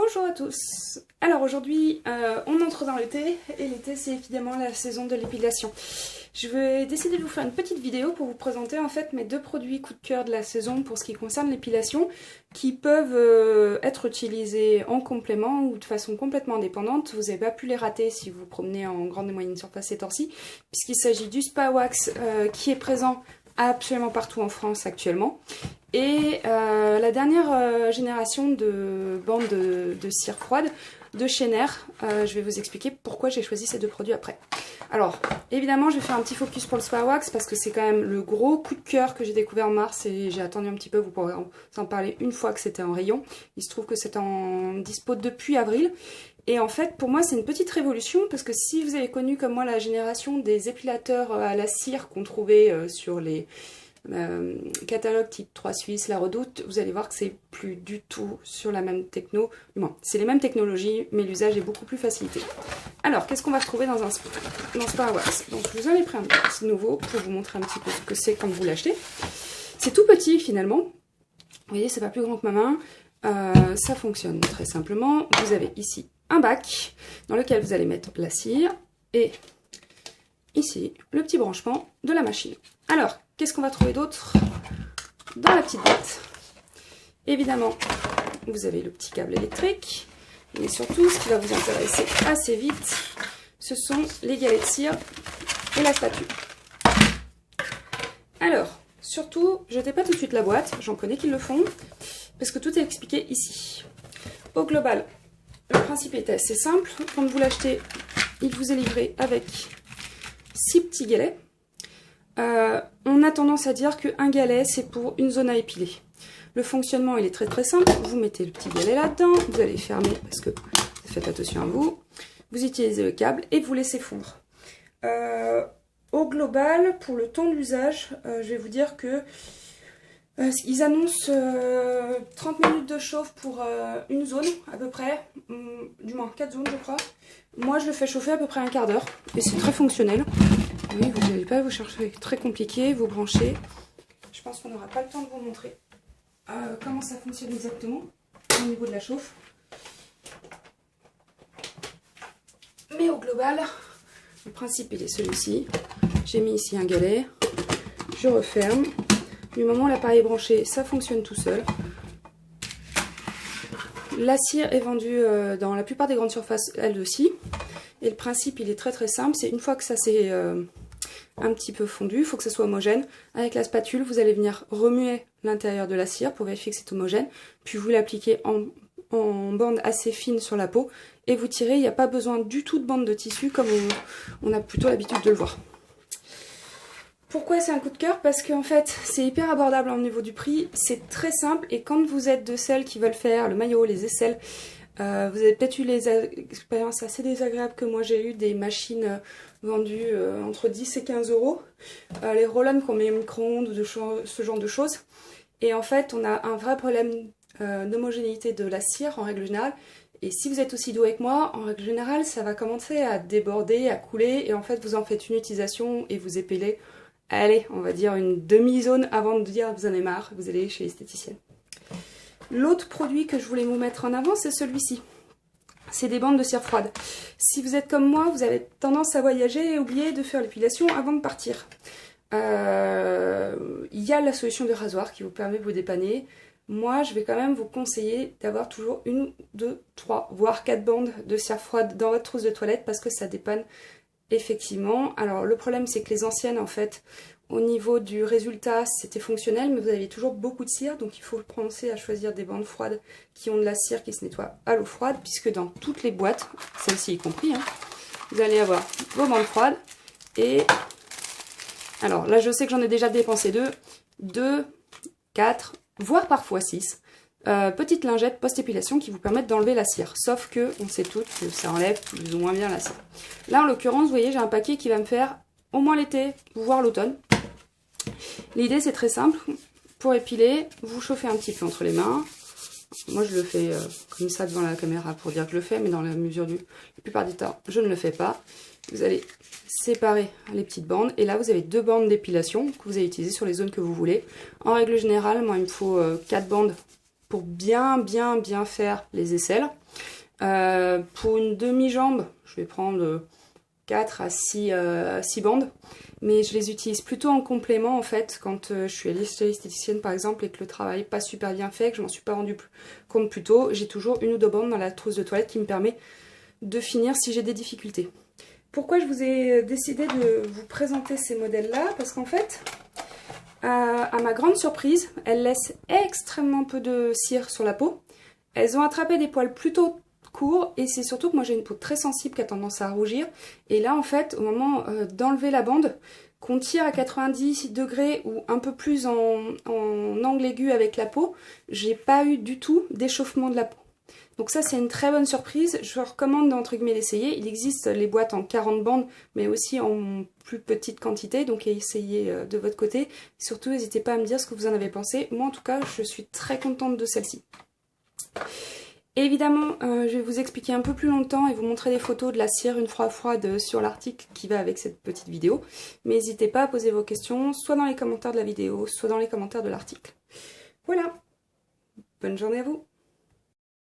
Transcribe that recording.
Bonjour à tous. Alors aujourd'hui on entre dans l'été et l'été c'est évidemment la saison de l'épilation. Je vais décider de vous faire une petite vidéo pour vous présenter en fait mes deux produits coup de cœur de la saison pour ce qui concerne l'épilation qui peuvent être utilisés en complément ou de façon complètement indépendante. Vous n'avez pas pu les rater si vous vous promenez en grande et moyenne surface ces temps-ci puisqu'il s'agit du Spa Wax qui est présent absolument partout en France actuellement. Et la dernière génération de bandes de cire froide de chez Nair. Je vais vous expliquer pourquoi j'ai choisi ces deux produits après. Alors, évidemment, je vais faire un petit focus pour le Spa Wax parce que c'est quand même le gros coup de cœur que j'ai découvert en mars et j'ai attendu un petit peu, vous pourrez en parler une fois que c'était en rayon. Il se trouve que c'est en dispo depuis avril. Et en fait, pour moi, c'est une petite révolution parce que si vous avez connu comme moi la génération des épilateurs à la cire qu'on trouvait sur les catalogue type 3 Suisse, La Redoute, vous allez voir que c'est plus du tout sur la même techno. Bon, c'est les mêmes technologies, mais l'usage est beaucoup plus facilité. Alors, qu'est-ce qu'on va retrouver dans Spa Wax? Donc, je vous en ai pris un petit nouveau pour vous montrer un petit peu ce que c'est quand vous l'achetez. C'est tout petit finalement. Vous voyez, c'est pas plus grand que ma main. Ça fonctionne très simplement. Vous avez ici un bac dans lequel vous allez mettre la cire et ici le petit branchement de la machine. Alors, qu'est-ce qu'on va trouver d'autre dans la petite boîte? Évidemment, vous avez le petit câble électrique, mais surtout, ce qui va vous intéresser assez vite, ce sont les galets de cire et la spatule. Alors, surtout, jetez pas tout de suite la boîte, j'en connais qui le font, parce que tout est expliqué ici. Au global, le principe est assez simple. Quand vous l'achetez, il vous est livré avec 6 petits galets. On a tendance à dire qu'un galet c'est pour une zone à épiler. Le fonctionnement il est très simple. Vous mettez le petit galet là-dedans, vous allez fermer parce que faites attention à vous. Vous utilisez le câble et vous laissez fondre. Au global, pour le temps d'usage, je vais vous dire que ils annoncent 30 minutes de chauffe pour une zone à peu près, du moins 4 zones je crois. Moi je le fais chauffer à peu près un quart d'heure et c'est très fonctionnel. Oui, vous n'allez pas vous chercher très compliqué, vous branchez. Je pense qu'on n'aura pas le temps de vous montrer comment ça fonctionne exactement au niveau de la chauffe. Mais au global, le principe il est celui-ci. J'ai mis ici un galet, je referme. Du moment où l'appareil est branché, ça fonctionne tout seul. La cire est vendue dans la plupart des grandes surfaces, elle aussi. Et le principe, il est très simple. C'est une fois que ça s'est un petit peu fondu, il faut que ça soit homogène. Avec la spatule, vous allez venir remuer l'intérieur de la cire pour vérifier que c'est homogène. Puis vous l'appliquez en bande assez fine sur la peau. Et vous tirez, il n'y a pas besoin du tout de bande de tissu comme on a plutôt l'habitude de le voir. Pourquoi c'est un coup de cœur? Parce qu'en fait, c'est hyper abordable au niveau du prix, c'est très simple et quand vous êtes de celles qui veulent faire le maillot, les aisselles, vous avez peut-être eu les expériences assez désagréables que moi j'ai eu des machines vendues entre 10 et 15 euros, les roll-on qu'on met au micro-ondes ou ce genre de choses. Et en fait, on a un vrai problème d'homogénéité de la cire en règle générale. Et si vous êtes aussi doué que moi, en règle générale, ça va commencer à déborder, à couler et en fait, vous en faites une utilisation et vous épilez. Allez, on va dire une demi-zone avant de dire vous en avez marre, vous allez chez l'esthéticienne. L'autre produit que je voulais vous mettre en avant, c'est celui-ci. C'est des bandes de cire froide. Si vous êtes comme moi, vous avez tendance à voyager et oublier de faire l'épilation avant de partir. Il y a la solution de rasoir qui vous permet de vous dépanner. Moi, je vais quand même vous conseiller d'avoir toujours 1, 2, 3, voire 4 bandes de cire froide dans votre trousse de toilette parce que ça dépanne. Effectivement, alors le problème c'est que les anciennes en fait, au niveau du résultat c'était fonctionnel mais vous aviez toujours beaucoup de cire donc il faut penser à choisir des bandes froides qui ont de la cire qui se nettoie à l'eau froide puisque dans toutes les boîtes, celle-ci y compris, hein, vous allez avoir vos bandes froides et alors là je sais que j'en ai déjà dépensé 2, 4, voire parfois 6. Petites lingettes post-épilation qui vous permettent d'enlever la cire. Sauf que on sait toutes que ça enlève plus ou moins bien la cire. Là en l'occurrence, vous voyez, j'ai un paquet qui va me faire au moins l'été, voire l'automne. L'idée c'est très simple. Pour épiler, vous chauffez un petit peu entre les mains. Moi je le fais comme ça devant la caméra pour dire que je le fais, mais dans la mesure la plupart du temps, je ne le fais pas. Vous allez séparer les petites bandes et là vous avez 2 bandes d'épilation que vous allez utiliser sur les zones que vous voulez. En règle générale, moi il me faut 4 bandes pour bien faire les aisselles. Pour une demi-jambe, je vais prendre 4 à 6 bandes, mais je les utilise plutôt en complément en fait quand je suis esthéticienne par exemple et que le travail n'est pas super bien fait, que je m'en suis pas rendu compte plus tôt, j'ai toujours une ou deux bandes dans la trousse de toilette qui me permet de finir si j'ai des difficultés. Pourquoi je vous ai décidé de vous présenter ces modèles-là? Parce qu'en fait, à ma grande surprise, elles laissent extrêmement peu de cire sur la peau. Elles ont attrapé des poils plutôt courts et c'est surtout que moi j'ai une peau très sensible qui a tendance à rougir. Et là en fait, au moment d'enlever la bande, qu'on tire à 90 degrés ou un peu plus en angle aigu avec la peau, j'ai pas eu du tout d'échauffement de la peau. Donc ça c'est une très bonne surprise, je vous recommande entre guillemets d'essayer. Il existe les boîtes en 40 bandes mais aussi en plus petite quantité, donc essayez de votre côté. Surtout n'hésitez pas à me dire ce que vous en avez pensé, moi en tout cas je suis très contente de celle-ci. Évidemment je vais vous expliquer un peu plus longtemps et vous montrer des photos de la cire une fois froide sur l'article qui va avec cette petite vidéo. Mais n'hésitez pas à poser vos questions, soit dans les commentaires de la vidéo, soit dans les commentaires de l'article. Voilà, bonne journée à vous!